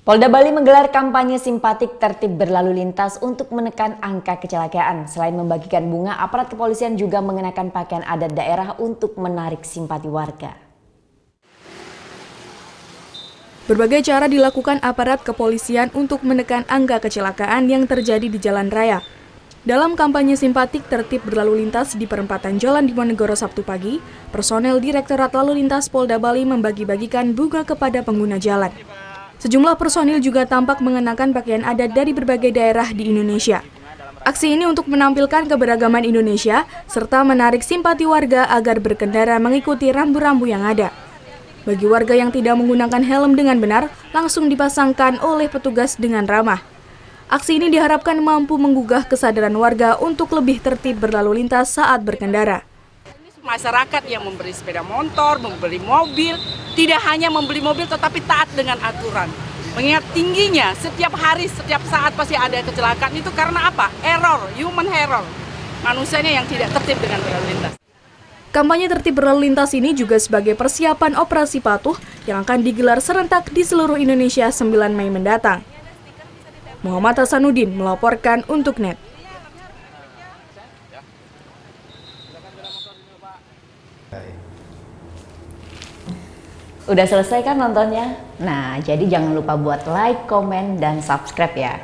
Polda Bali menggelar kampanye simpatik tertib berlalu lintas untuk menekan angka kecelakaan. Selain membagikan bunga, aparat kepolisian juga mengenakan pakaian adat daerah untuk menarik simpati warga. Berbagai cara dilakukan aparat kepolisian untuk menekan angka kecelakaan yang terjadi di jalan raya. Dalam kampanye simpatik tertib berlalu lintas di perempatan Jalan Diponegoro Sabtu pagi, personel Direktorat Lalu Lintas Polda Bali membagi-bagikan bunga kepada pengguna jalan. Sejumlah personil juga tampak mengenakan pakaian adat dari berbagai daerah di Indonesia. Aksi ini untuk menampilkan keberagaman Indonesia, serta menarik simpati warga agar berkendara mengikuti rambu-rambu yang ada. Bagi warga yang tidak menggunakan helm dengan benar, langsung dipasangkan oleh petugas dengan ramah. Aksi ini diharapkan mampu menggugah kesadaran warga untuk lebih tertib berlalu lintas saat berkendara. Masyarakat yang membeli sepeda motor, membeli mobil, tidak hanya membeli mobil tetapi taat dengan aturan. Mengingat tingginya, setiap hari, setiap saat pasti ada kecelakaan itu karena apa? Error, human error. Manusianya yang tidak tertib dengan berlalu lintas. Kampanye tertib berlalu lintas ini juga sebagai persiapan operasi patuh yang akan digelar serentak di seluruh Indonesia 9 Mei mendatang. Muhammad Hasanuddin melaporkan untuk NET. Udah selesai kan nontonnya? Nah, jadi jangan lupa buat like, komen, dan subscribe ya.